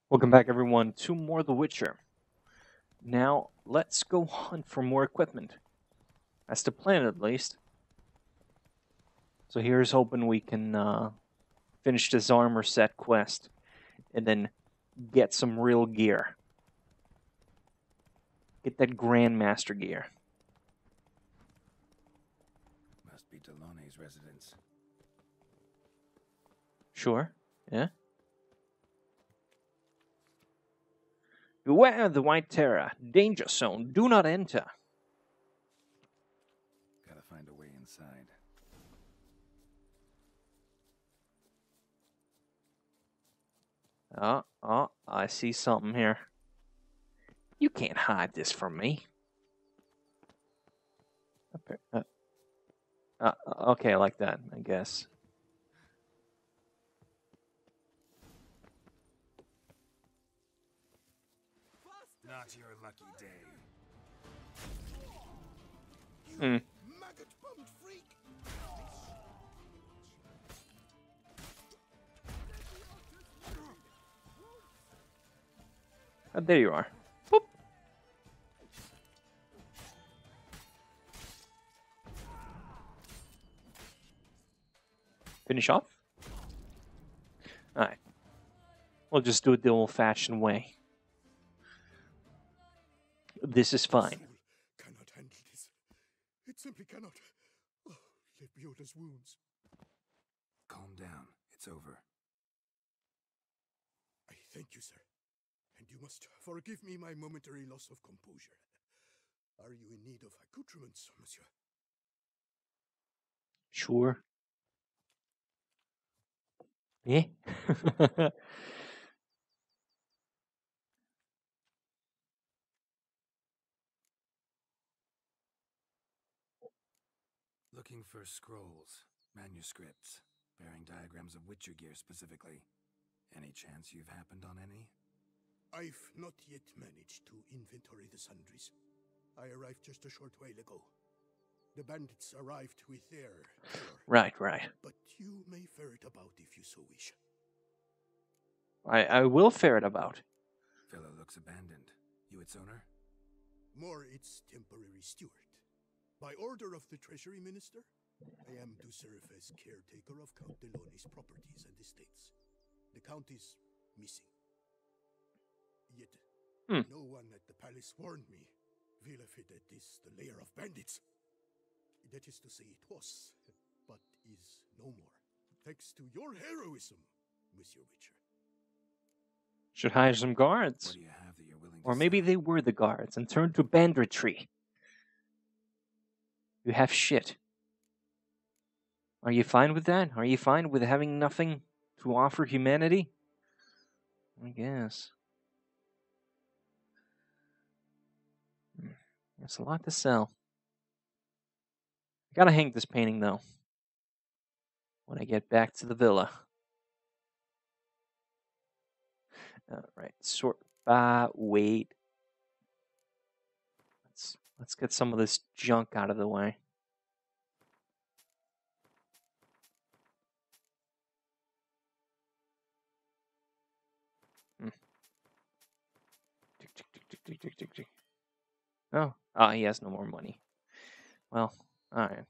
Welcome back, everyone, to more The Witcher. Now, let's go hunt for more equipment. That's the plan, at least. So here's hoping we can finish this armor set quest and then get some real gear. Get that Grandmaster gear. Must be Delaunay's residence. Sure, yeah? Beware the White Terror. Danger zone. Do not enter. Gotta find a way inside. Oh, I see something here. You can't hide this from me. Okay, I like that, I guess. Not your lucky day. Hmm. Maggot-bummed freak! There you are. Boop. Finish off? Alright. We'll just do it the old-fashioned way. This is fine. Soul cannot handle this. It simply cannot. Oh, Lebioda's wounds. Calm down. It's over. I thank you, sir. And you must forgive me my momentary loss of composure. Are you in need of accoutrements, monsieur? Sure. Yeah. Looking for scrolls, manuscripts, bearing diagrams of Witcher gear specifically. Any chance you've happened on any? I've not yet managed to inventory the sundries. I arrived just a short while ago. The bandits arrived with their terror. Right. But you may ferret about if you so wish. I will ferret about. Fellow looks abandoned. You its owner? More its temporary steward. By order of the Treasury Minister, I am to serve as caretaker of Count Delaunay's properties and estates. The Count is missing. Yet, no one at the palace warned me. Villafedet is the lair of bandits. That is to say, it was, but is no more. Thanks to your heroism, Monsieur Witcher. Should hire some guards. What do you have that you're willing to Or maybe sell? they were the guards and turned to banditry. You have shit. Are you fine with that? Are you fine with having nothing to offer humanity? I guess. There's a lot to sell. I gotta hang this painting, though, when I get back to the villa. Alright, wait. Let's get some of this junk out of the way. Oh, he has no more money. Well, alright.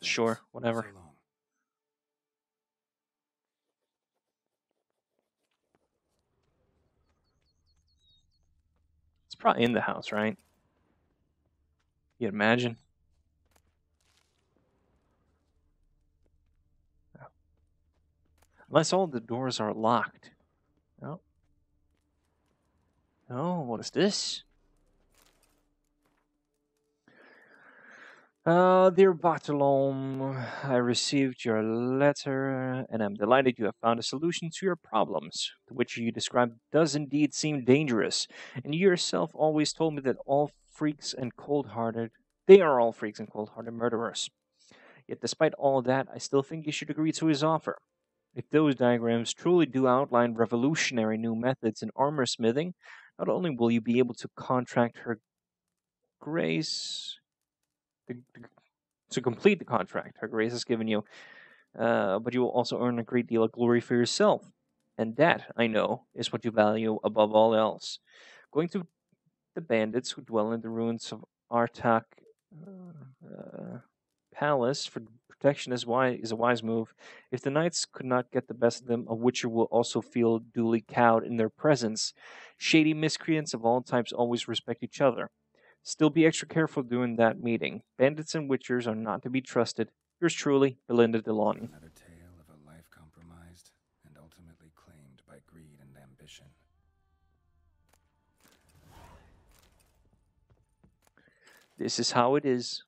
Sure, whatever. So long. It's probably in the house, right? You'd imagine. Oh. Unless all the doors are locked. Oh. Oh, what is this? Dear Bartolome, I received your letter, and I'm delighted you have found a solution to your problems. The Witcher you described does indeed seem dangerous, and you yourself always told me that they are all freaks and cold-hearted murderers. Yet despite all that, I still think you should agree to his offer. If those diagrams truly do outline revolutionary new methods in armor smithing, not only will you be able to contract her grace to complete the contract her grace has given you, but you will also earn a great deal of glory for yourself. And that, I know, is what you value above all else. Going to the bandits who dwell in the ruins of Artak uh, Palace for protection is a wise move. If the knights could not get the best of them, a witcher will also feel duly cowed in their presence. Shady miscreants of all types always respect each other. Still be extra careful during that meeting. Bandits and witchers are not to be trusted. Yours truly, Belinda Delawny. Another tale of a life compromised and ultimately claimed by greed and ambition. This is how it is.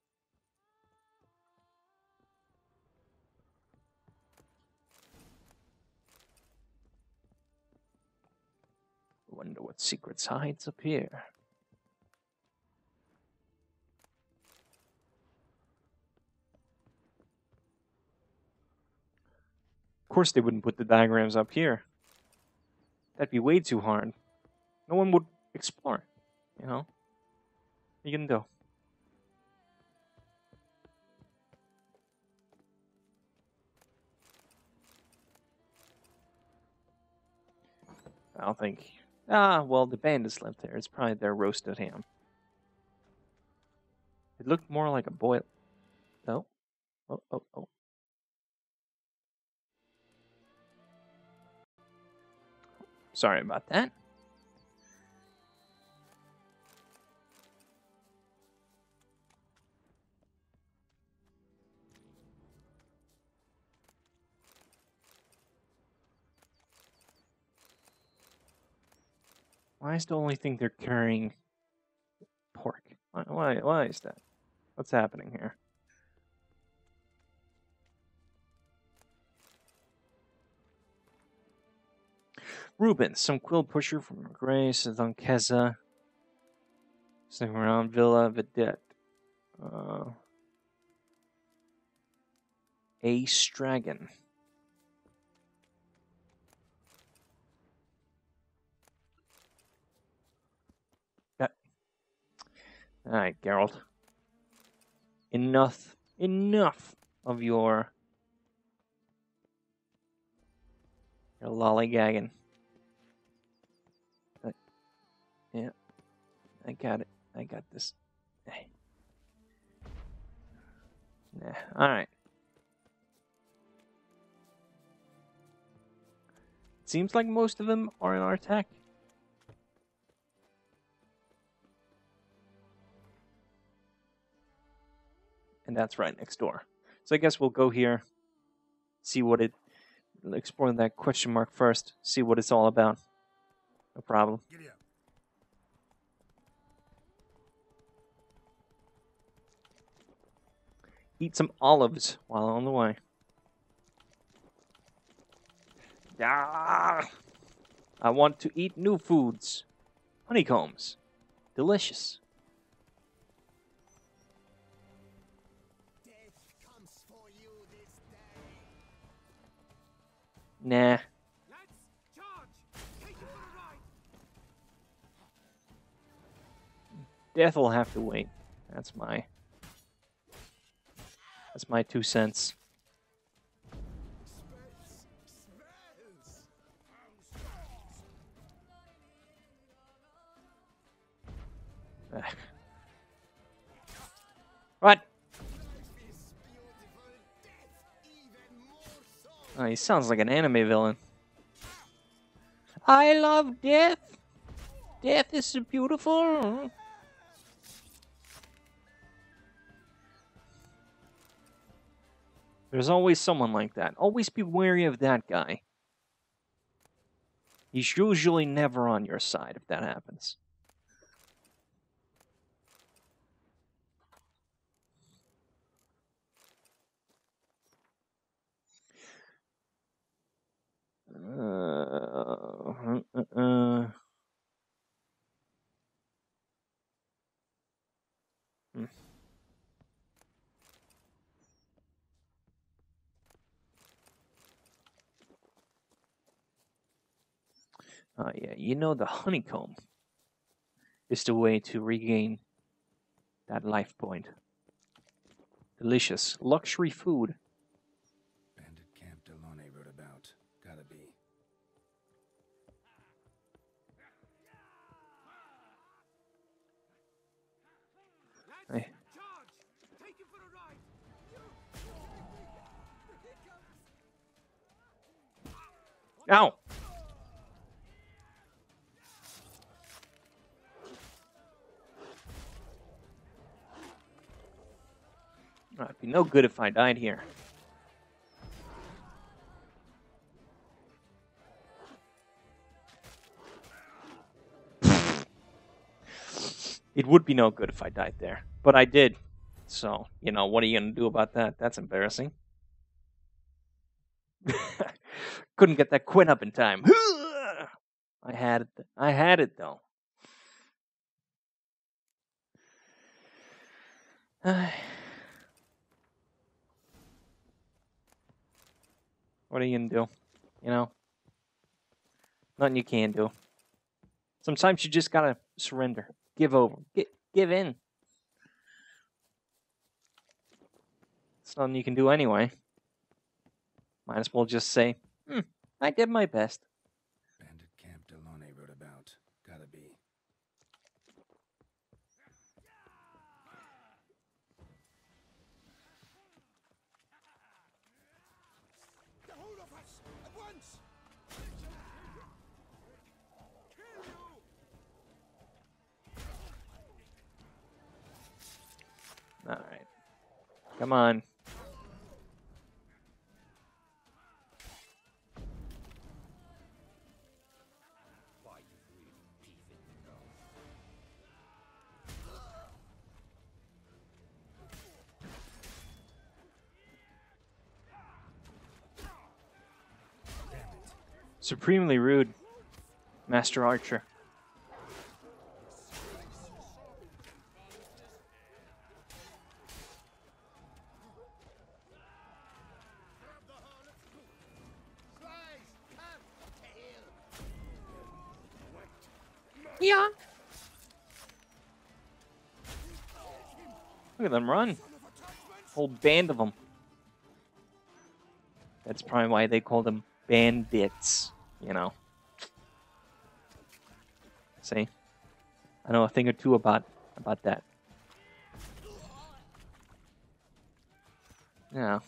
Wonder what secrets hides up here. Of course they wouldn't put the diagrams up here. That'd be way too hard. No one would explore, you know? What are you gonna do? I don't think... well, the bandits left there. It's probably their roasted ham. It looked more like a boil... No? Oh. Sorry about that. Why is the only thing they're carrying pork? Why is that? What's happening here? Ruben, some quill pusher from Grace, Dunkeza, sitting around Villa Vedette. A Stragon. Alright, Geralt. Enough of your lollygagging. Yeah, I got it. I got this. Nah, alright. Seems like most of them are in our tech. And that's right next door. So I guess we'll go here, see what it... explore that question mark first, see what it's all about. No problem. Giddy up. Eat some olives while on the way. Ah! I want to eat new foods. Honeycombs. Delicious. Death comes for you this day. Nah. Let's charge. Take it for a ride. Death will have to wait. That's my 2 cents. What? Oh, he sounds like an anime villain. I love death. Death is so beautiful. There's always someone like that. Always be wary of that guy. He's usually never on your side if that happens. Oh, yeah, you know the honeycomb is the way to regain that life point. Delicious. Luxury food. Bandit Camp Delone wrote about. Gotta be. Hey. Take him for a ride. Ow! It'd be no good if I died here. It would be no good if I died there, but I did. So, you know, what are you going to do about that? That's embarrassing. Couldn't get that quit up in time. I had it. I had it, though. What are you going to do? You know? Nothing you can do. Sometimes you just got to surrender. Give over. Give in. It's nothing you can do anyway. Might as well just say, I did my best. Bandit camp Delone wrote about. Gotta be. Get hold of us! At once! Kill you! Alright. Come on. Supremely rude, Master Archer. Yeah. Look at them run. Whole band of them. That's probably why they call them bandits, you know. See? I know a thing or two about that. Yeah.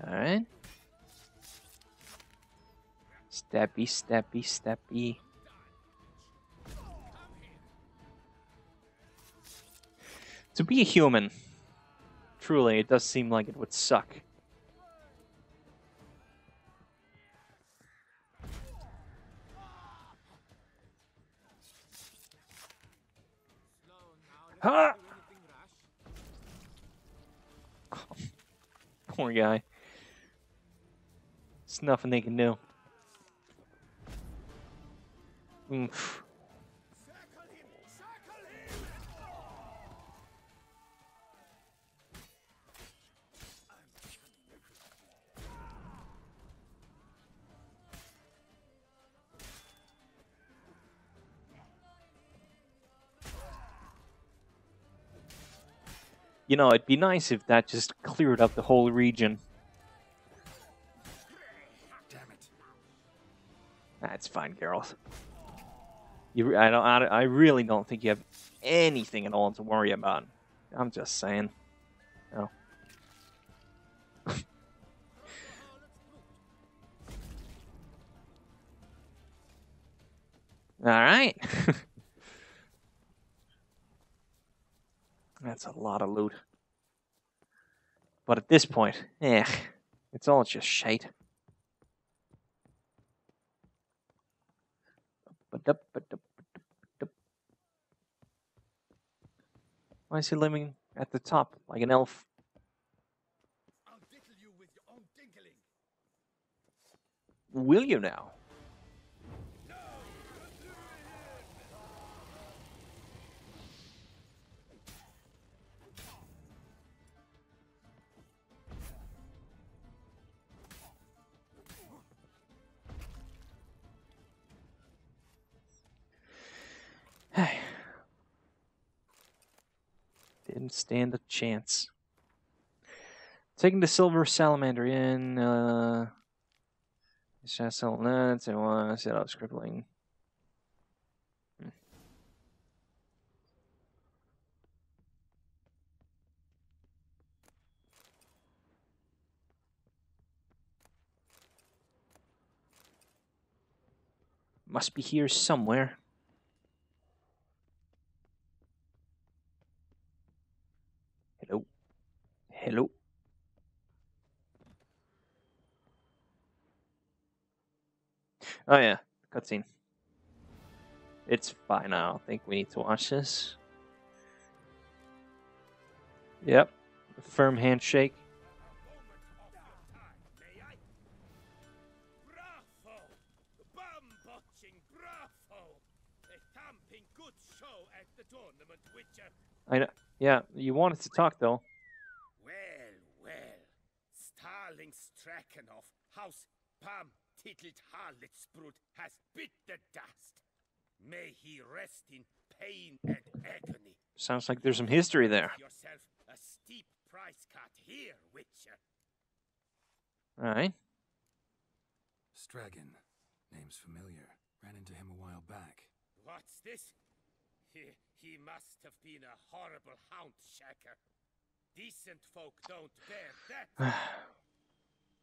Alright. Steppy, steppy, steppy. To be a human, truly, it does seem like it would suck. Ha! Poor guy. There's nothing they can do. Oof. You know, it'd be nice if that just cleared up the whole region. Damn it. That's fine, Geralt. I really don't think you have anything at all to worry about. I'm just saying. No. All right. That's a lot of loot. But at this point, it's all just shite. Why is he living at the top like an elf? I'll dickle you with your own dinkling. Will you now? Don't stand a chance. Taking the silver salamander in. Set up scribbling. Must be here somewhere. Hello. Hello. Oh yeah, cutscene. It's fine. I don't think we need to watch this. Yep. Firm handshake. I know. Yeah, you wanted to talk though. Well. Starling Strakenhoff, House Pam Titelt Harlitsbrut has bit the dust. May he rest in pain and agony. Sounds like there's some history there. Yourself a steep price cut here, Witcher. All right. Stragan. Name's familiar. Ran into him a while back. What's this? He must have been a horrible hound shaker. Decent folk don't bear that.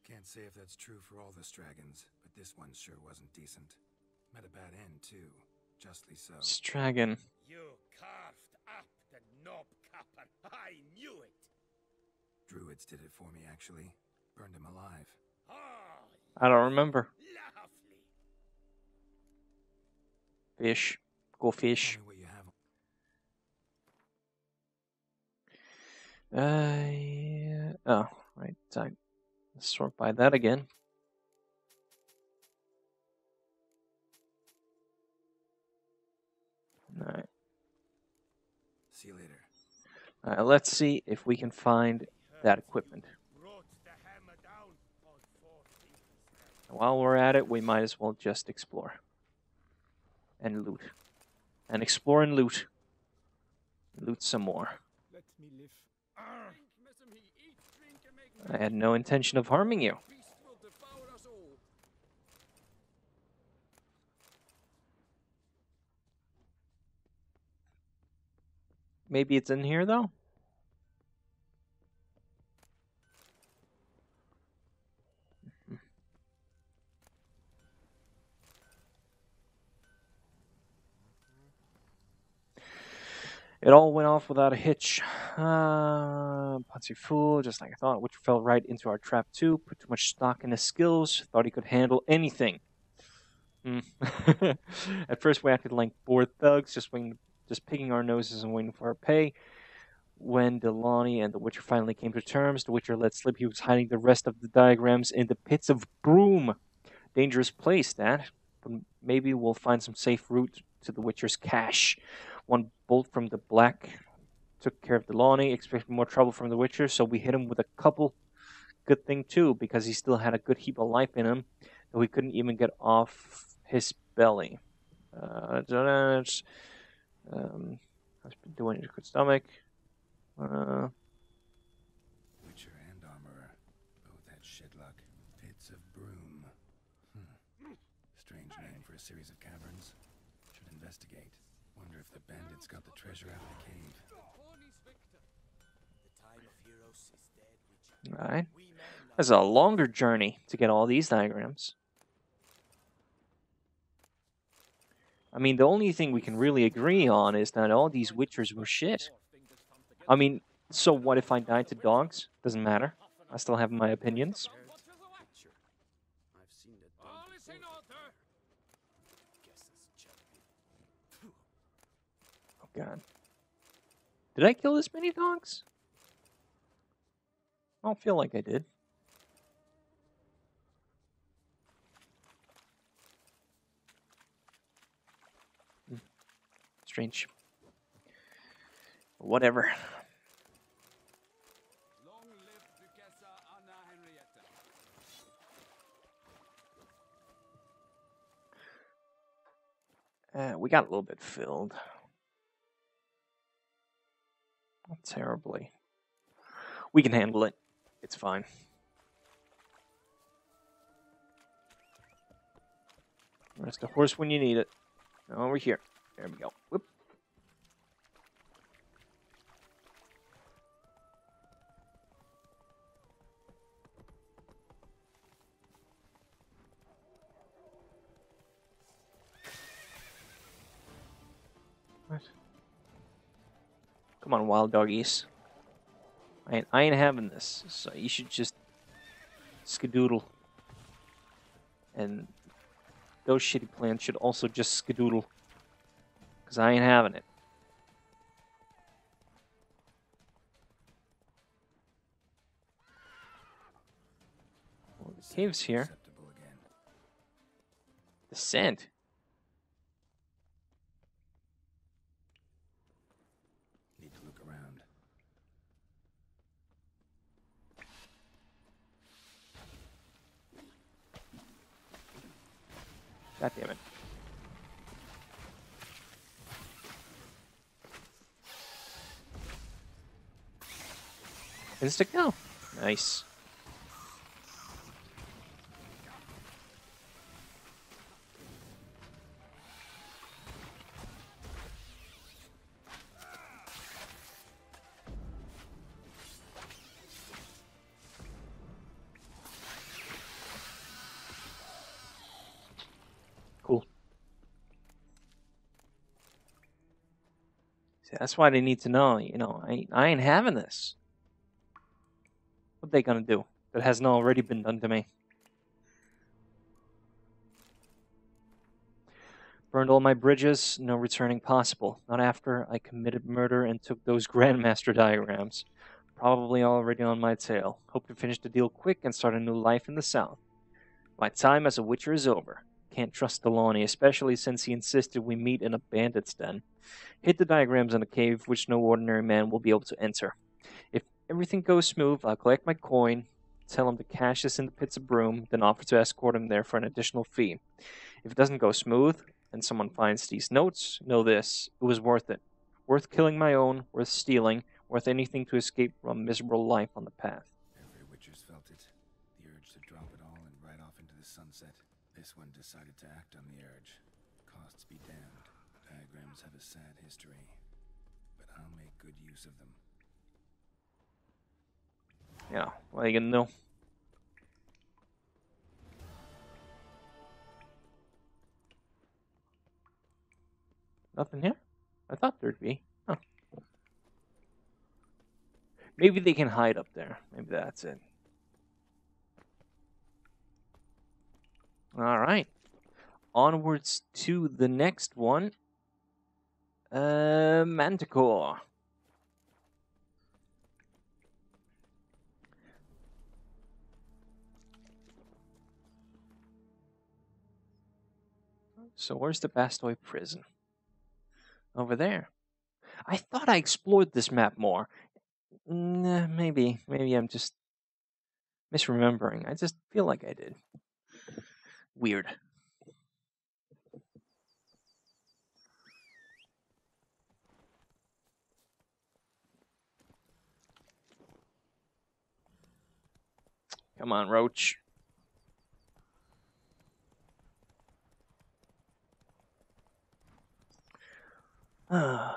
Can't say if that's true for all the Stragons, but this one sure wasn't decent. Met a bad end, too. Justly so. Stragan. You carved up the knob copper. I knew it. Druids did it for me, actually. Burned him alive. Oh, I don't remember. lovely. Fish. Go fish. Tell me what you have. Yeah. Oh, right. I sort by that again. All right. See you later. All right. Let's see if we can find that equipment. Brought the hammer down on 4 fingers. While we're at it, we might as well just explore and loot, and explore and loot. Loot some more. Let me live. I had no intention of harming you. Maybe it's in here, though? It all went off without a hitch. Putsy fool, just like I thought, which fell right into our trap too. Put too much stock in his skills. Thought he could handle anything. At first, we acted like bored thugs, just picking our noses and waiting for our pay. When Delani and the Witcher finally came to terms, the Witcher let slip he was hiding the rest of the diagrams in the pits of Broom. Dangerous place, that. But maybe we'll find some safe route to the Witcher's cache. One bolt from the Black took care of Delani, expecting more trouble from the Witcher, so we hit him with a couple. Good thing, too, because he still had a good heap of life in him, though he couldn't even get off his belly. I've been doing it a good stomach. Witcher and armorer. Both had shit luck. Pits of Broom. Strange name for a series of caverns. Should investigate. Wonder if the bandits got the treasure out of the cave. The time of heroes is dead, Witcher. Alright. That's a longer journey to get all these diagrams. I mean, the only thing we can really agree on is that all these Witchers were shit. I mean, so what if I died to dogs? Doesn't matter. I still have my opinions. I've seen it done before. Oh, God. Did I kill this many dogs? I don't feel like I did. Strange. Whatever. We got a little bit filled. Not terribly. We can handle it. It's fine. Rest the horse when you need it. Over here. There we go. Whoop. What? Come on, wild doggies. I ain't having this, so you should just skedoodle. And those shitty plants should also just skedoodle. Because I ain't having it. Well, the cave's here. The scent. Need to look around. God damn it. Insta kill. Nice. Cool. See, that's why they need to know, you know, I ain't having this. What they gonna do that hasn't already been done to me? Burned all my bridges, no returning possible. Not after I committed murder and took those Grandmaster diagrams. Probably already on my tail. Hope to finish the deal quick and start a new life in the South. My time as a Witcher is over. Can't trust Deloney, especially since he insisted we meet in a bandit's den. Hit the diagrams in a cave which no ordinary man will be able to enter. If everything goes smooth, I'll collect my coin, tell him to cash this in the pits of broom, then offer to escort him there for an additional fee. If it doesn't go smooth, and someone finds these notes, know this, it was worth it. Worth killing my own, worth stealing, worth anything to escape from a miserable life on the path. Every Witcher's felt it. The urge to drop it all and ride off into the sunset. This one decided to act on the urge. Costs be damned. Diagrams have a sad history. But I'll make good use of them. Yeah, what are you gonna do? Nothing here? I thought there'd be. Huh. Maybe they can hide up there. Maybe that's it. Alright. Onwards to the next one. Manticore. So where's the Bastoy prison? Over there. I thought I explored this map more. Nah, maybe I'm just misremembering. I just feel like I did. Weird. Come on, Roach. Hmm.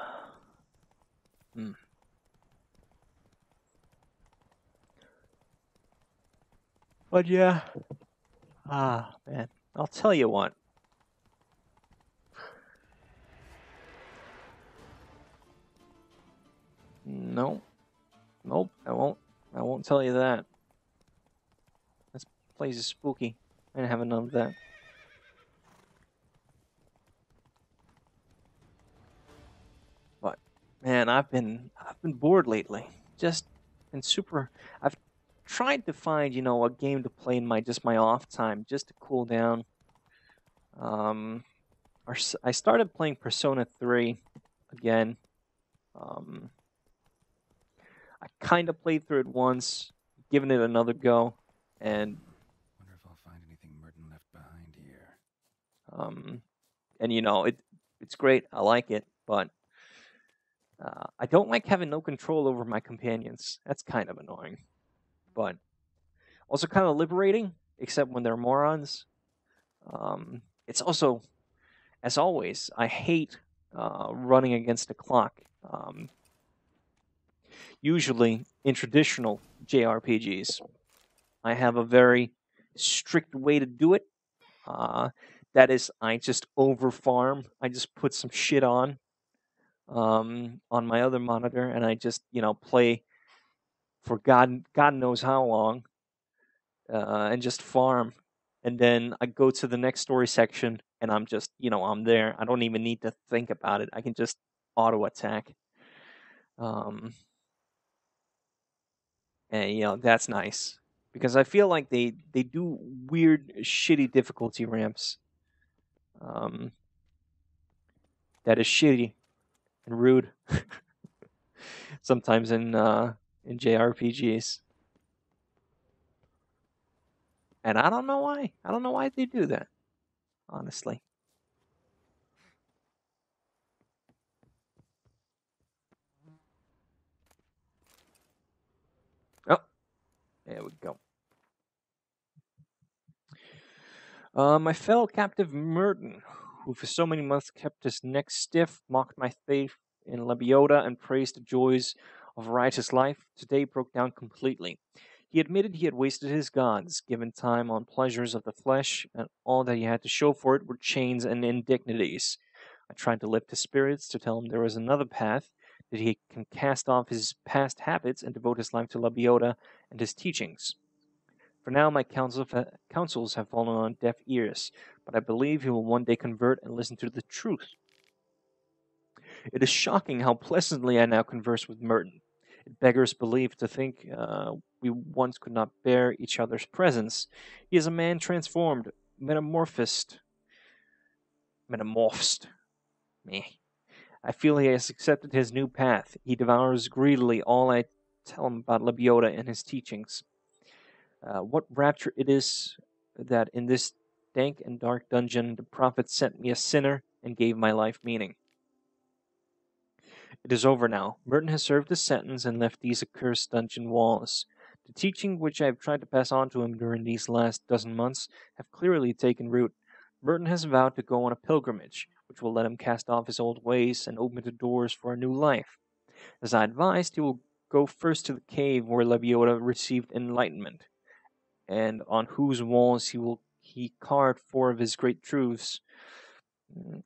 But yeah. Man. I'll tell you what. Nope. Nope, I won't tell you that. This place is spooky. I didn't have enough of that. But man, I've been bored lately. Just been super. I've tried to find, you know, a game to play in my off time, just to cool down. I started playing Persona 3 again. I kind of played through it once, given it another go, and Wonder if I'll find anything Merton left behind here. and you know it's great. I like it, but I don't like having no control over my companions. That's kind of annoying. But also kind of liberating, except when they're morons. It's also, as always, I hate running against the clock. Usually, in traditional JRPGs, I have a very strict way to do it. That is, I just over farm. I just put some shit on my other monitor, and I just play for God knows how long, and just farm. And then I go to the next story section, and I'm just I'm there. I don't even need to think about it. I can just auto attack. And that's nice because I feel like they do weird, shitty difficulty ramps. That is shitty and rude. Sometimes in JRPGs, and I don't know why. I don't know why they do that. Honestly. Oh, there we go. My fellow captive Merton, who for so many months kept his neck stiff, mocked my faith in Lebiota, and praised the joys of riotous life, today broke down completely. He admitted he had wasted his gods, given time on pleasures of the flesh, and all that he had to show for it were chains and indignities. I tried to lift his spirits, to tell him there was another path, that he can cast off his past habits and devote his life to Lebiota and his teachings. For now, my counsels have fallen on deaf ears, but I believe he will one day convert and listen to the truth. It is shocking how pleasantly I now converse with Merton. It beggars belief to think we once could not bear each other's presence. He is a man transformed, metamorphosed. Me. I feel he has accepted his new path. He devours greedily all I tell him about Lebiota and his teachings. What rapture it is that in this dank and dark dungeon the prophet sent me a sinner and gave my life meaning. It is over now. Merton has served his sentence and left these accursed dungeon walls. The teaching which I have tried to pass on to him during these last dozen months have clearly taken root. Merton has vowed to go on a pilgrimage, which will let him cast off his old ways and open the doors for a new life. As I advised, he will go first to the cave where Lebiota received enlightenment, and on whose walls he carved 4 of his great truths.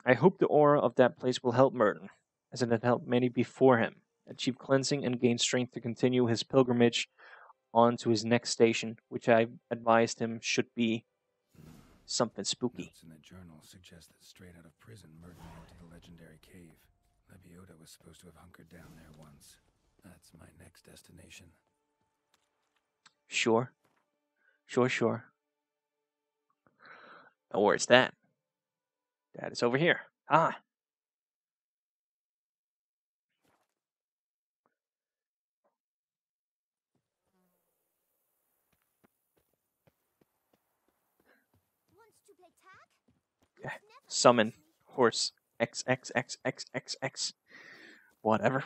I hope the aura of that place will help Merton, as it had helped many before him, achieve cleansing and gain strength to continue his pilgrimage on to his next station, which I advised him should be something spooky. Notes in the journal suggest that straight out of prison, Merton went to the legendary cave. Lebiota was supposed to have hunkered down there once. That's my next destination. Sure. Oh, where's that? That is over here. Ah. Yeah. Summon horse XXXXXX. Whatever.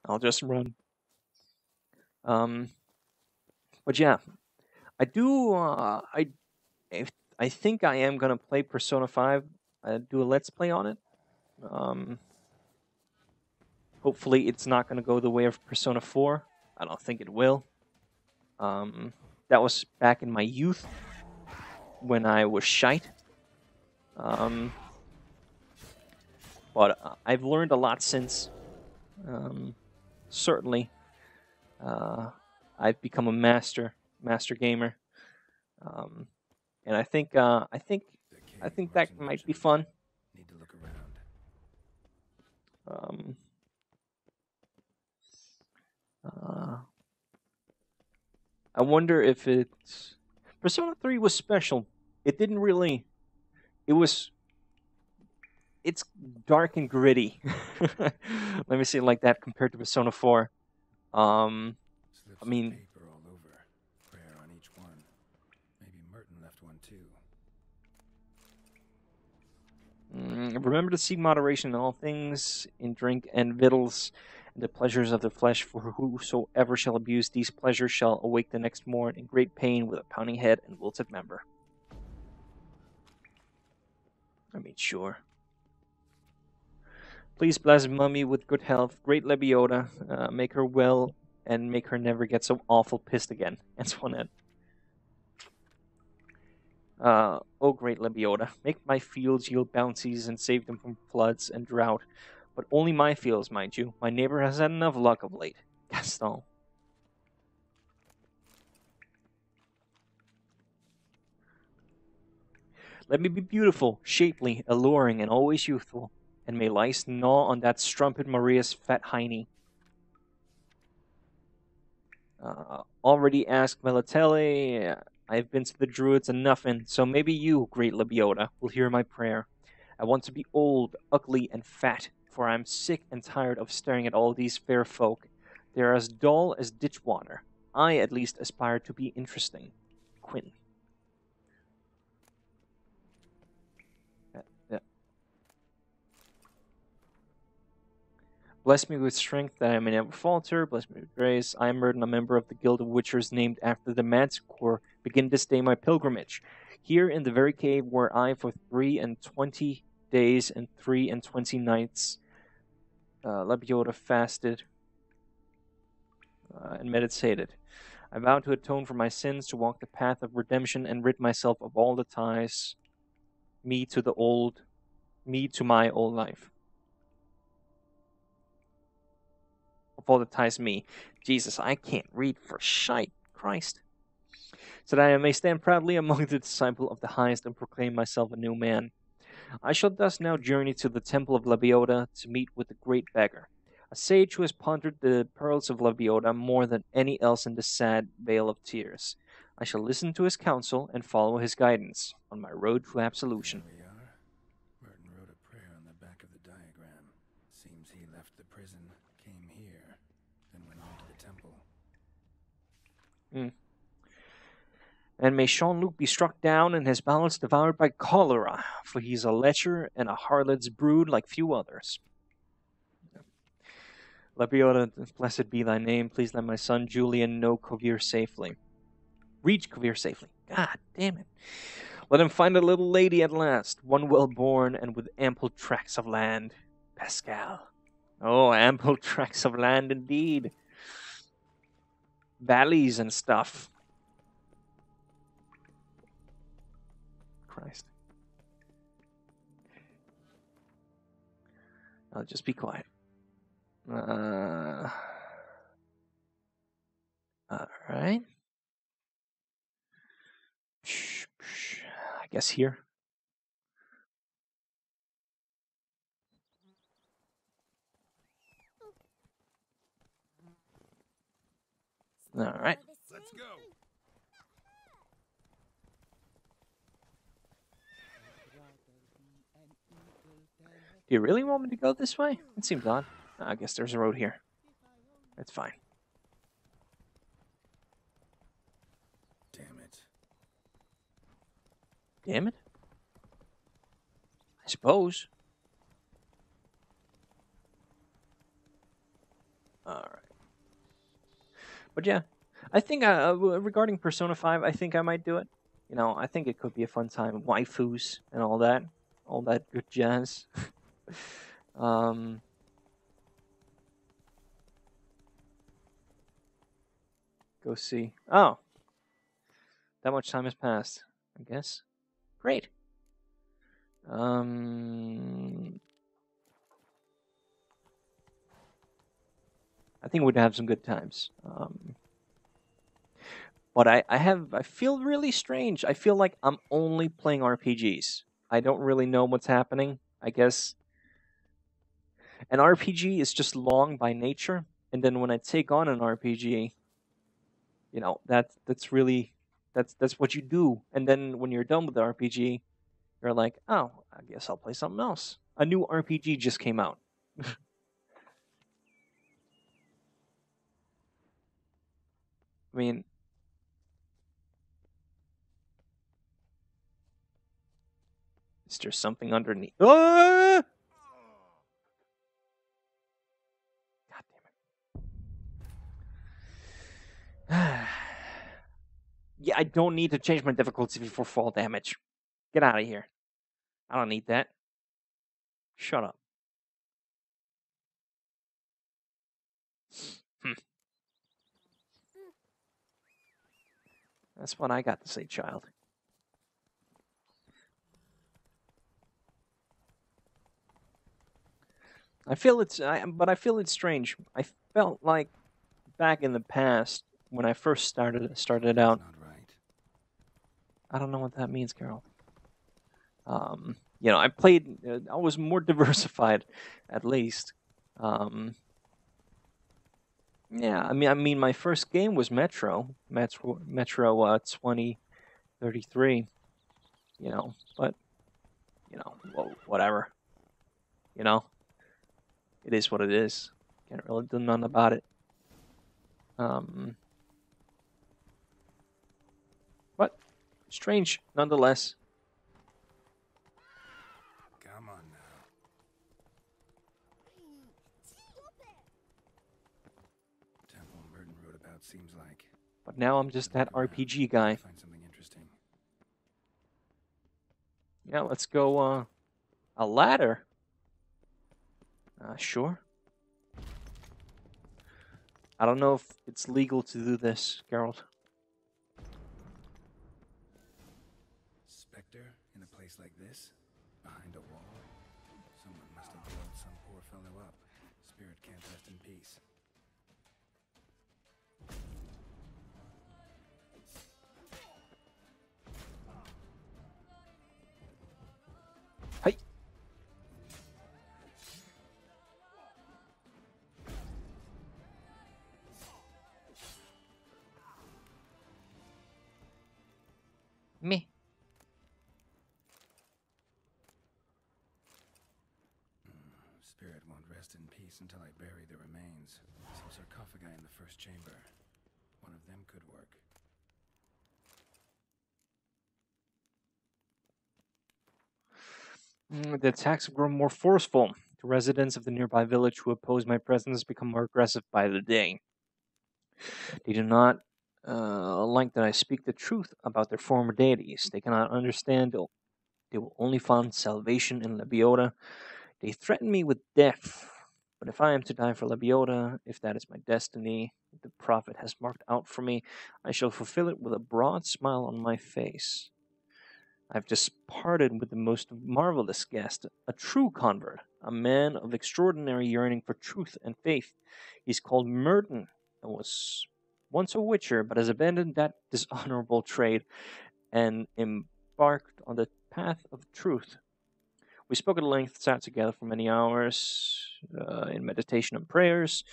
I'll just run. But yeah, I do. I think I am gonna play Persona 5. Do a let's play on it. Hopefully, it's not gonna go the way of Persona 4. I don't think it will. That was back in my youth when I was shite. But I've learned a lot since. Certainly, I've become a master gamer, and I think that might be fun. Need to look around. I wonder if it's Persona 3 was special. It didn't really. It's dark and gritty. Let me say it like that compared to Persona 4. Slips I mean, of paper all over. Prayer on each one. Maybe Merton left one too. Remember to seek moderation in all things, in drink and victuals, and the pleasures of the flesh, for whosoever shall abuse these pleasures shall awake the next morn in great pain with a pounding head and wilted member. I mean, sure. Please bless Mummy with good health, great Lebiota, make her well, and make her never get so awful pissed again. Antoinette. Oh, great Lebiota, make my fields yield bounties and save them from floods and drought. But only my fields, mind you. My neighbor has had enough luck of late. Gaston. Let me be beautiful, shapely, alluring, and always youthful. And may lice gnaw on that strumpet Maria's fat hiney. Already asked Melitele. I've been to the Druids and nothing, so maybe you, great Lebiota, will hear my prayer. I want to be old, ugly, and fat, for I am sick and tired of staring at all these fair folk. They are as dull as ditch water. I, at least, aspire to be interesting. Quinn. Bless me with strength that I may never falter. Bless me with grace. I am Merton, a member of the Guild of Witchers named after the Manticore. Begin this day my pilgrimage. Here in the very cave where I for 23 days and 23 nights Lebiota fasted and meditated. I vow to atone for my sins, to walk the path of redemption, and rid myself of all the ties me to my old life. Of all that ties me. Jesus, I can't read for shite. Christ. So that I may stand proudly among the disciples of the highest and proclaim myself a new man. I shall thus now journey to the temple of Lebiota to meet with the great beggar, a sage who has pondered the pearls of Lebiota more than any else in the sad vale of tears. I shall listen to his counsel and follow his guidance on my road to absolution. There we are. Merton wrote a prayer on the back of the diagram. Seems he left the prison, came here, then went on to the temple. And may Jean-Luc be struck down and his bowels devoured by cholera, for he's a lecher and a harlot's brood like few others. Lebiota, blessed be thy name. Please let my son Julian know Kovir safely. Reach Kovir safely. God damn it. Let him find a little lady at last, one well-born and with ample tracts of land. Pascal. Oh, ample tracts of land indeed. Valleys and stuff. Christ. I'll just be quiet. Alright. I guess here. Alright. Let's go. Do you really want me to go this way? It seems odd. I guess there's a road here. That's fine. Damn it. Damn it. I suppose. Alright. But yeah, I think regarding Persona 5, I think I might do it. You know, I think it could be a fun time. Waifus and all that good jazz. Go see. Oh, that much time has passed. I guess. Great. I think we'd have some good times. But I feel really strange. I feel like I'm only playing RPGs. I don't really know what's happening. I guess an RPG is just long by nature, and then when I take on an RPG, you know, that's what you do. And then when you're done with the RPG, you're like, oh, I guess I'll play something else. A new RPG just came out. I mean, Is there something underneath? Ah! God damn it. Yeah, I don't need to change my difficulty for fall damage. Get out of here. I don't need that. Shut up. Hmm. That's what I got to say, child. I feel but I feel it's strange. I felt like back in the past when I first started out. Not right. I don't know what that means, Carol. I played. I was more diversified, at least. Yeah, I mean, my first game was Metro 2033. But whatever. You know, it is what it is. Can't really do nothing about it. But strange nonetheless. Come on now. Temple Merton wrote about seems like. But now I'm just that RPG guy. Find something interesting. Yeah, let's go. A ladder. Sure. I don't know if it's legal to do this, Geralt. Spectre in a place like this? Behind a wall? Someone must have blown some poor fellow up. Spirit can't rest in peace. Hey. Me. Spirit won't rest in peace until I bury the remains. Some sarcophagi in the first chamber. One of them could work. The attacks have grown more forceful. The residents of the nearby village who oppose my presence become more aggressive by the day. They do not like that I speak the truth about their former deities. They cannot understand. They will only find salvation in Lebiota. They threaten me with death. But if I am to die for Lebiota, if that is my destiny, the prophet has marked out for me, I shall fulfill it with a broad smile on my face. I've just parted with the most marvelous guest, a true convert, a man of extraordinary yearning for truth and faith. He's called Merton and was once a witcher, but has abandoned that dishonorable trade and embarked on the path of truth. We spoke at length, sat together for many hours in meditation and prayers.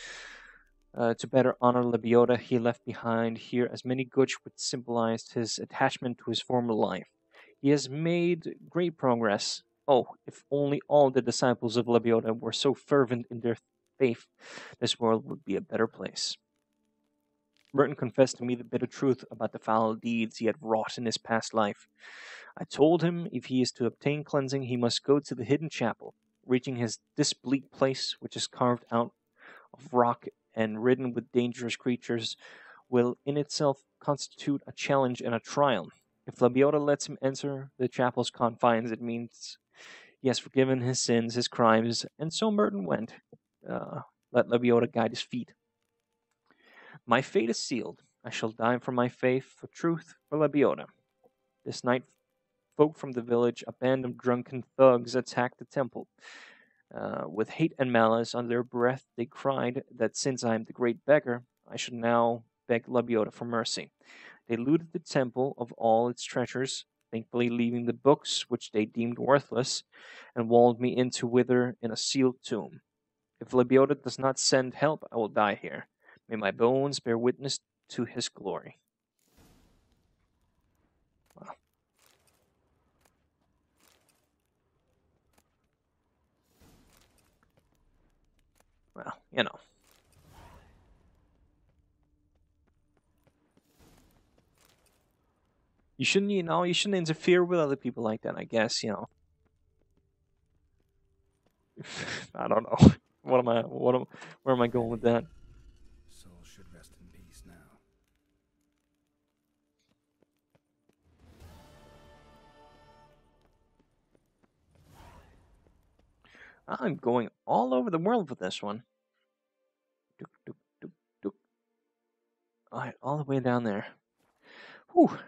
To better honor Lebiota, he left behind here as many goods which symbolized his attachment to his former life. He has made great progress. Oh, if only all the disciples of Lebiota were so fervent in their faith, this world would be a better place. Merton confessed to me the bitter truth about the foul deeds he had wrought in his past life. I told him if he is to obtain cleansing, he must go to the hidden chapel. Reaching this bleak place, which is carved out of rock and ridden with dangerous creatures, will in itself constitute a challenge and a trial. If Lebiota lets him enter the chapel's confines, it means he has forgiven his sins, his crimes, and so Merton went. Let Lebiota guide his feet. My fate is sealed. I shall die for my faith, for truth, for Lebiota. This night, folk from the village, a band of drunken thugs, attacked the temple. With hate and malice on their breath, they cried that since I am the great beggar, I should now beg Lebiota for mercy. They looted the temple of all its treasures, thankfully leaving the books which they deemed worthless, and walled me in to wither in a sealed tomb. If Lebiota does not send help, I will die here. May my bones bear witness to his glory. Wow. Well, you know. You shouldn't interfere with other people like that, I guess, I don't know. Where am I going with that? Soul should rest in peace now. I'm going all over the world with this one. Duk, duk, duk, duk. All right, all the way down there. Whew.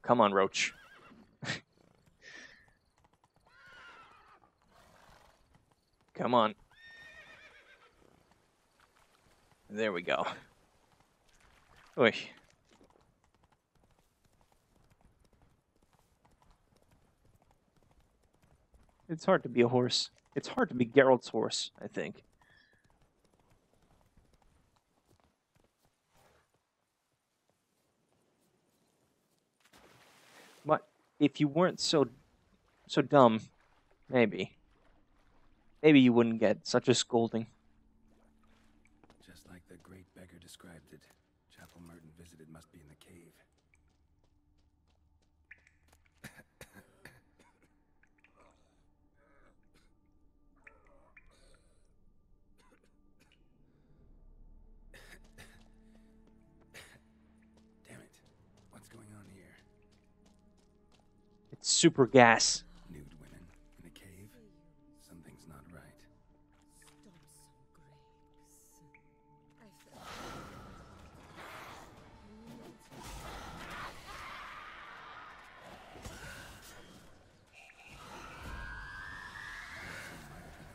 Come on, Roach. Come on. There we go. Oy. It's hard to be a horse. It's hard to be Geralt's horse, I think. But if you weren't so dumb, maybe you wouldn't get such a scolding. Just like the great beggar described it, Chapel Merton visited must be in the cave. Damn it. What's going on here? It's super gas. Nude women in a cave? Something's not right.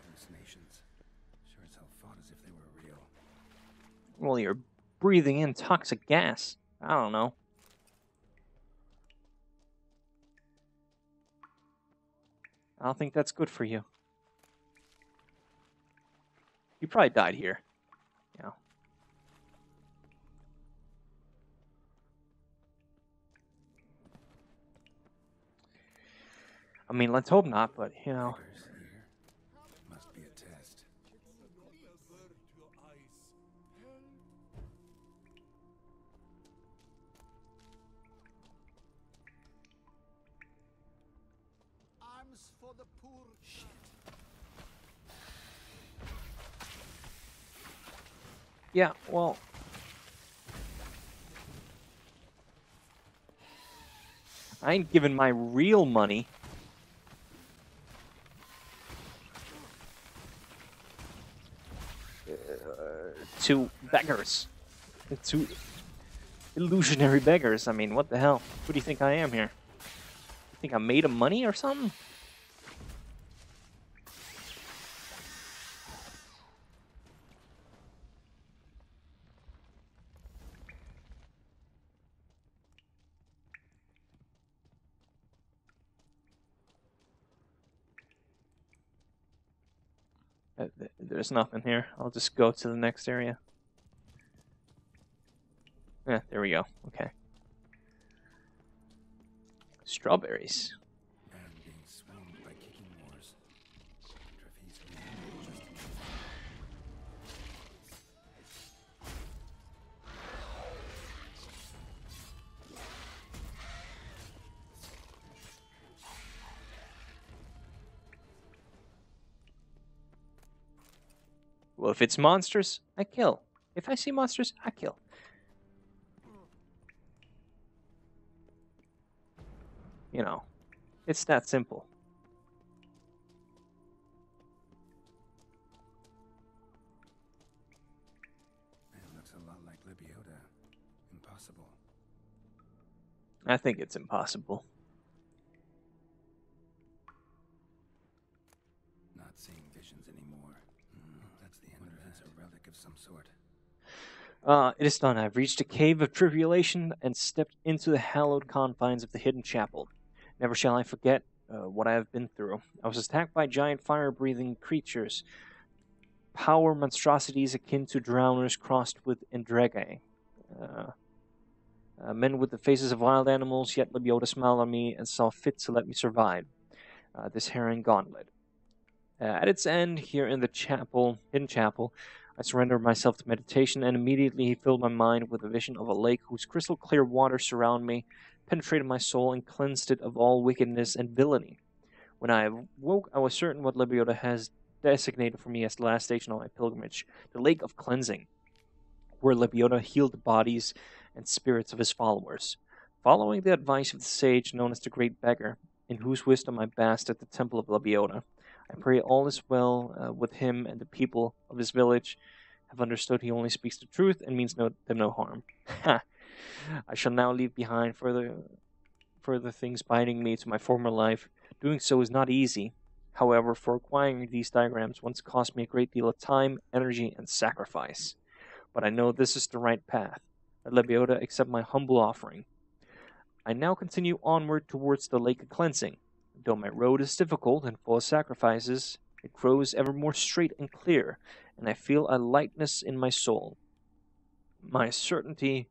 Hallucinations. Sure as hell fought as if they were real. Well, you're breathing in toxic gas. I don't know. I don't think that's good for you. You probably died here. Yeah. I mean, let's hope not, but, you know. Beggars here? Must be a test. Arms for the poor. Shit. Yeah, well. I ain't giving my real money to beggars. To illusionary beggars. I mean, what the hell? Who do you think I am here? You think I'm made of money or something? There's nothing here. I'll just go to the next area. Yeah, there we go. Okay. Strawberries. Man being swooned by kicking wars. Trapeze just Well, if it's monsters, I kill. If I see monsters, I kill. You know, it's that simple. Man looks a lot like Lebiota. Impossible. I think it's impossible. Not seeing visions anymore. That's the end of that. It's a relic of some sort. It is done. I've reached a cave of tribulation and stepped into the hallowed confines of the hidden chapel. Never shall I forget what I have been through. I was attacked by giant fire-breathing creatures, power monstrosities akin to drowners crossed with Endrege. men with the faces of wild animals, yet Lebiota smiled on me and saw fit to let me survive this harrowing gauntlet. At its end, here in the hidden chapel, I surrendered myself to meditation, and immediately he filled my mind with a vision of a lake whose crystal clear waters surround me, penetrated my soul, and cleansed it of all wickedness and villainy. When I awoke, I was certain what Lebiota has designated for me as the last station on my pilgrimage, the Lake of Cleansing, where Lebiota healed the bodies and spirits of his followers. Following the advice of the sage known as the Great Beggar, in whose wisdom I basked at the temple of Lebiota, I pray all is well with him and the people of his village have understood he only speaks the truth and means them no harm. I shall now leave behind further things binding me to my former life. Doing so is not easy. However, for acquiring these diagrams once cost me a great deal of time, energy, and sacrifice. But I know this is the right path. Let Lebiota accept my humble offering. I now continue onward towards the Lake of Cleansing. Though my road is difficult and full of sacrifices, it grows ever more straight and clear, and I feel a lightness in my soul. My certainty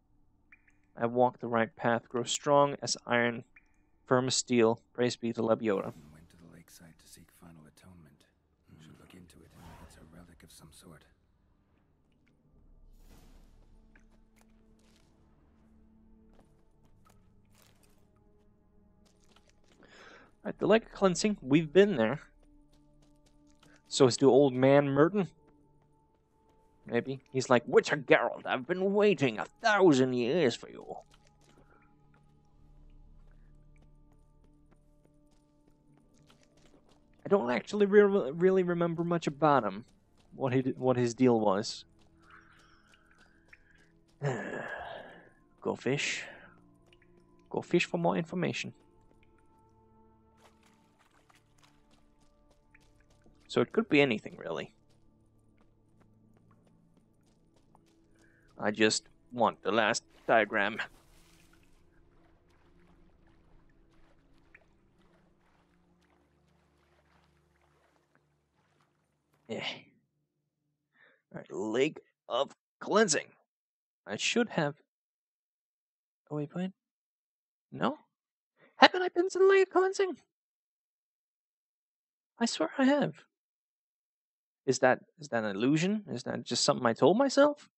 I walk the right path grows strong as iron, firm as steel. Praise be to Lebiota. Went to the lakeside to seek final atonement. Should look into it, and if it's a relic of some sort. Right, the Lake of Cleansing, we've been there. So is the old man Merton. Maybe. He's like, Witcher Geralt, I've been waiting 1,000 years for you. I don't actually really remember much about him. What his deal was. Go fish. Go fish for more information. So it could be anything, really. I just want the last diagram. Yeah. Alright, Lake of Cleansing. I should have... Oh, wait, wait. No? Haven't I been to the Lake of Cleansing? I swear I have. Is that an illusion? Is that just something I told myself?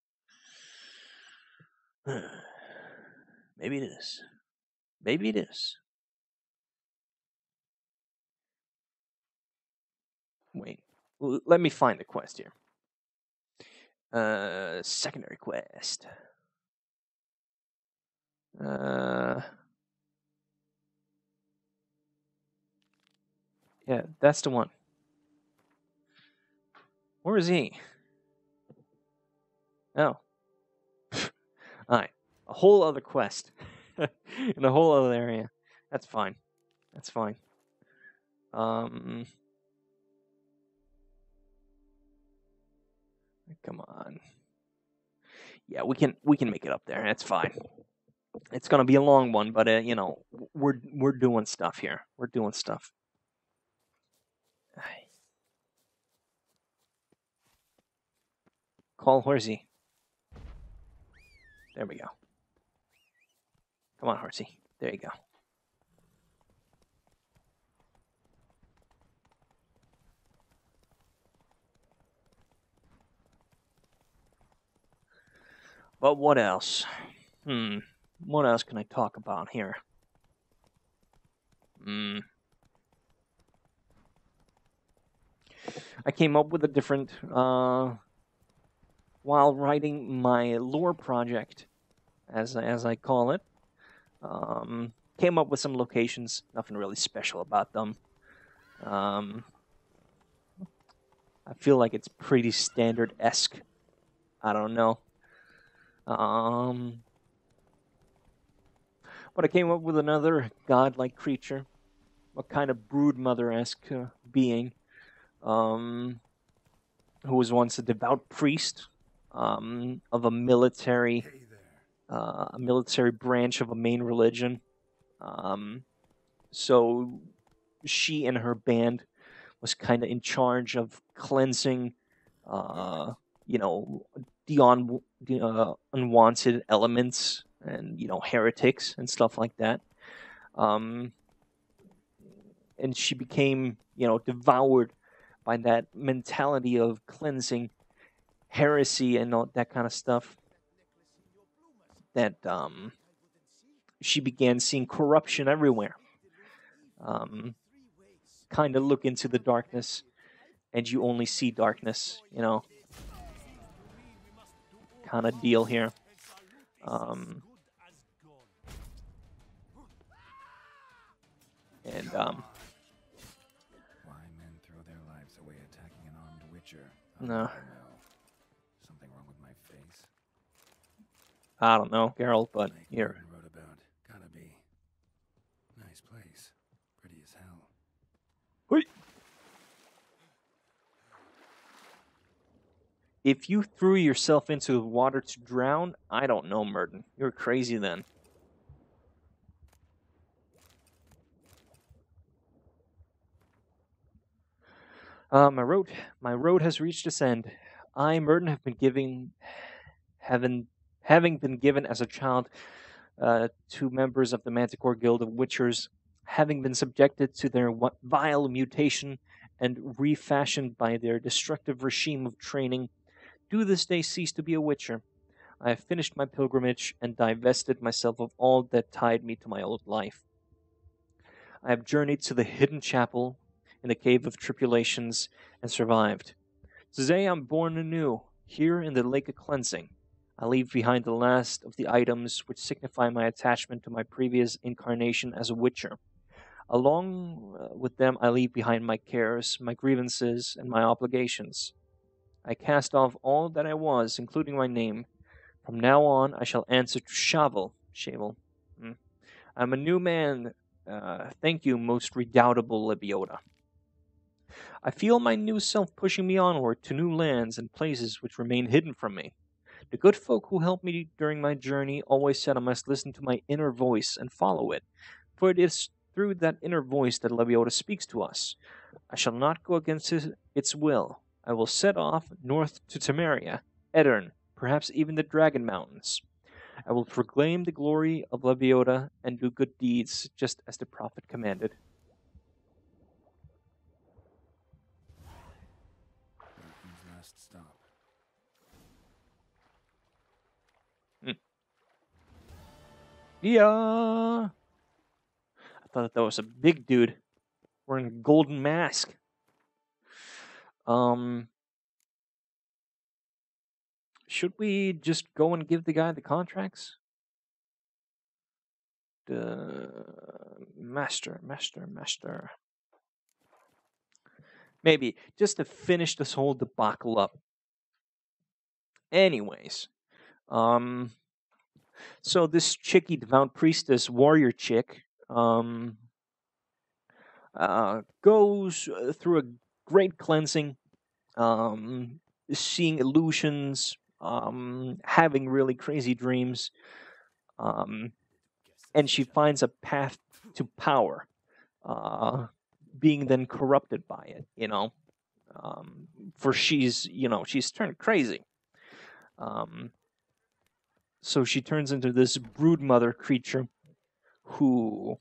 Maybe it is. Maybe it is. Wait. Let me find the quest here. Secondary quest. Yeah, that's the one. Where is he? Oh. Alright. A whole other quest. In a whole other area. That's fine. That's fine. Come on. Yeah, we can make it up there. That's fine. It's gonna be a long one, but you know, we're doing stuff here. We're doing stuff. Call Horsey. There we go. Come on, Horsey. There you go. But what else? What else can I talk about here? I came up with a different, while writing my lore project, as I call it, came up with some locations. Nothing really special about them. I feel like it's pretty standard-esque. I don't know. But I came up with another godlike creature, a kind of broodmother-esque being, who was once a devout priest of a military branch of a main religion. So she and her band was kind of in charge of cleansing, the unwanted elements and heretics and stuff like that. And she became devoured by that mentality of cleansing, heresy, and all that kind of stuff. That she began seeing corruption everywhere. Kind of look into the darkness, and you only see darkness. Kind of deal here. And Why men throw their lives away attacking an armed witcher? No. I don't know. Something wrong with my face? I don't know, Geralt, but Like here. Martin wrote about. Gotta be. Nice place. Pretty as hell. Wait. If you threw yourself into the water to drown, I don't know, Merton. You're crazy then. My road has reached its end. I, Merton, have been having been given as a child to members of the Manticore Guild of Witchers, having been subjected to their vile mutation and refashioned by their destructive regime of training, do this day cease to be a Witcher. I have finished my pilgrimage and divested myself of all that tied me to my old life. I have journeyed to the hidden chapel in the Cave of Tribulations and survived. Today I'm born anew, here in the Lake of Cleansing. I leave behind the last of the items which signify my attachment to my previous incarnation as a Witcher. Along with them, I leave behind my cares, my grievances, and my obligations. I cast off all that I was, including my name. From now on, I shall answer to Shavel. I'm a new man. Thank you, most redoubtable Lebiota. I feel my new self pushing me onward to new lands and places which remain hidden from me. The good folk who helped me during my journey always said I must listen to my inner voice and follow it, for it is through that inner voice that Lebiota speaks to us. I shall not go against its will. I will set off north to Temeria, Edirn, perhaps even the Dragon Mountains. I will proclaim the glory of Lebiota and do good deeds, just as the prophet commanded. Merton's last stop. Yeah. I thought that was a big dude wearing a golden mask. Should we just go and give the guy the contracts? Master. Maybe just to finish this whole debacle up. Anyways, so this chicky devout priestess warrior chick goes through a great cleansing, seeing illusions, having really crazy dreams, and she finds a path to power, being then corrupted by it, for she's turned crazy. So she turns into this broodmother creature who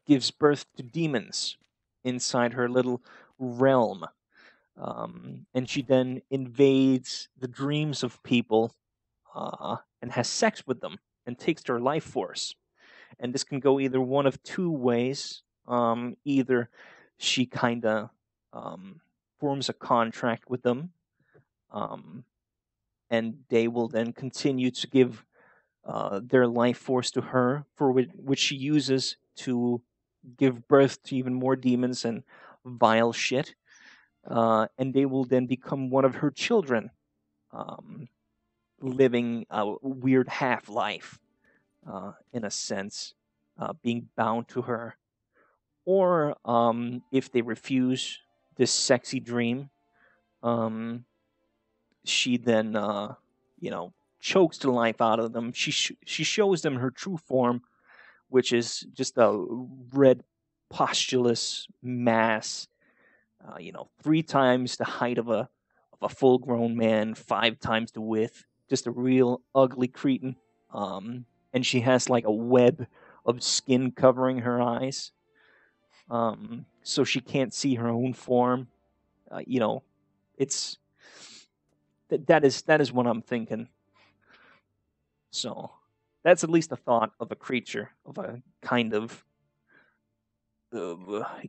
gives birth to demons inside her little realm. And she then invades the dreams of people and has sex with them and takes their life force. And this can go either one of two ways. Either she kind of forms a contract with them, and they will then continue to give their life force to her, for which she uses to give birth to even more demons and vile shit. And they will then become one of her children, living a weird half-life, in a sense, being bound to her. Or if they refuse this sexy dream, she then, chokes the life out of them. She shows them her true form, which is just a red, postulous mass. 3 times the height of a full-grown man, 5 times the width. Just a real ugly cretin. and she has like a web of skin covering her eyes, so she can't see her own form. It's that is what I'm thinking. So that's at least a thought of a creature, of a kind of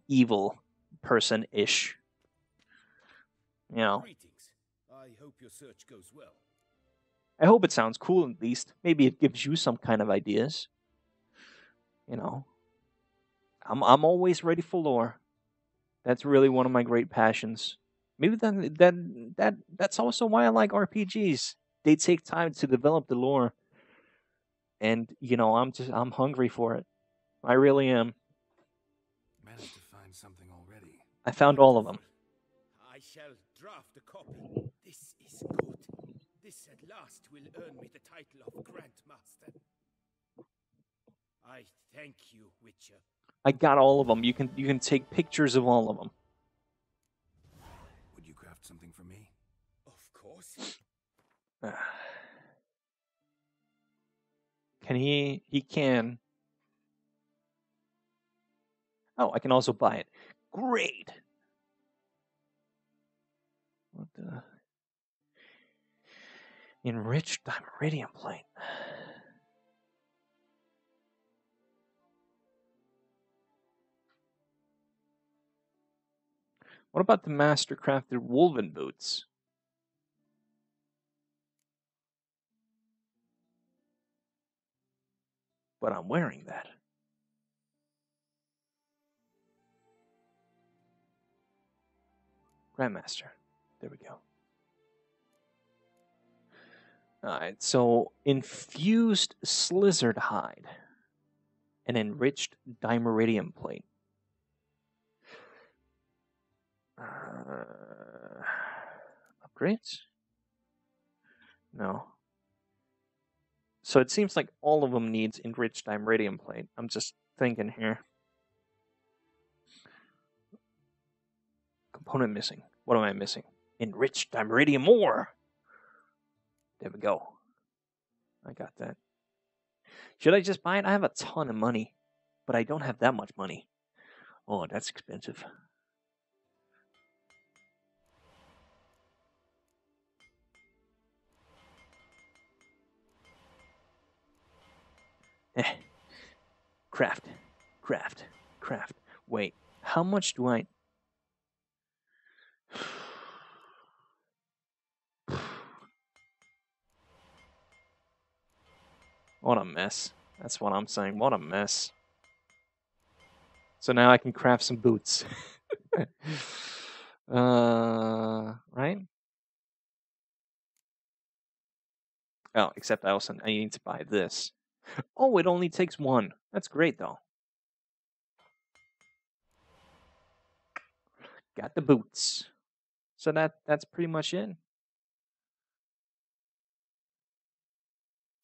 evil person-ish. Greetings. I hope your search goes well. I hope it sounds cool at least. Maybe it gives you some kind of ideas. I'm always ready for lore. That's really one of my great passions. Maybe that's also why I like RPGs. They take time to develop the lore, and I'm hungry for it. I really am. Managed to find something already. I found all of them. I shall draft a copy. This is good. This at last will earn me the title of Grandmaster. I thank you, Witcher. I got all of them. You can take pictures of all of them. Would you craft something for me? Of course. Can he? He can. Oh, I can also buy it. Great. What the? Enriched dimeridium plate. What about the master-crafted woven boots? But I'm wearing that. Grandmaster. There we go. Alright, so infused slizzard hide. An enriched dimeridium plate. Upgrades? No. So it seems like all of them needs enriched dimeridium plate. I'm just thinking here. Component missing. What am I missing? Enriched dimeridium ore. There we go. I got that. Should I just buy it? I have a ton of money, but I don't have that much money. Oh, that's expensive. Craft. Wait, how much do I... What a mess. That's what I'm saying. What a mess. So now I can craft some boots. Right? Oh, except I need to buy this. Oh, it only takes one. That's great, though. Got the boots. So that's pretty much it.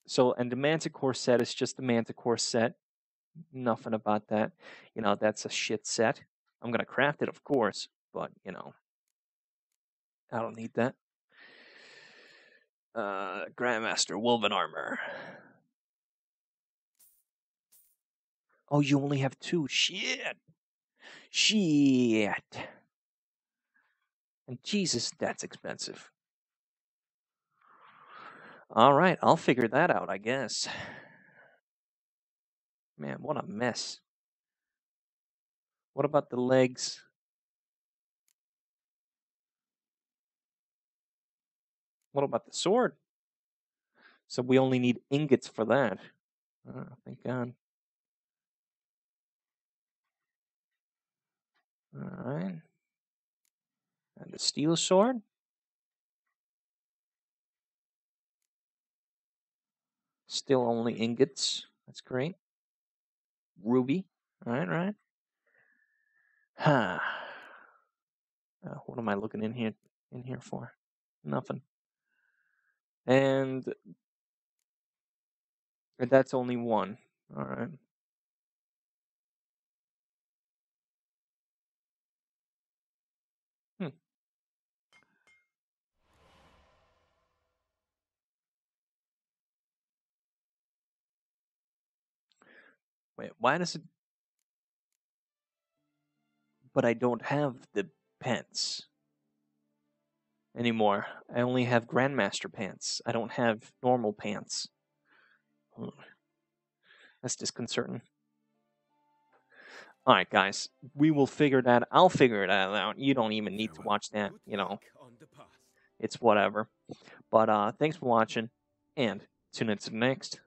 So, and the Manticore set is just the Manticore set. Nothing about that. That's a shit set. I'm going to craft it, of course, but, I don't need that. Grandmaster woven armor. Oh, you only have 2. Shit. And Jesus, that's expensive. All right, I'll figure that out, I guess. Man, what a mess. What about the legs? What about the sword? So we only need ingots for that. Oh, thank God. All right. And the steel sword? Still only ingots. That's great. Ruby. All right. Huh. What am I looking in here for? Nothing. And that's only one. All right. Wait, why does it... But I don't have the pants anymore. I only have Grandmaster pants. I don't have normal pants. That's disconcerting. Alright, guys. We will figure that... I'll figure that out. You don't even need to watch that, you know. It's whatever. But thanks for watching, and tune in to the next.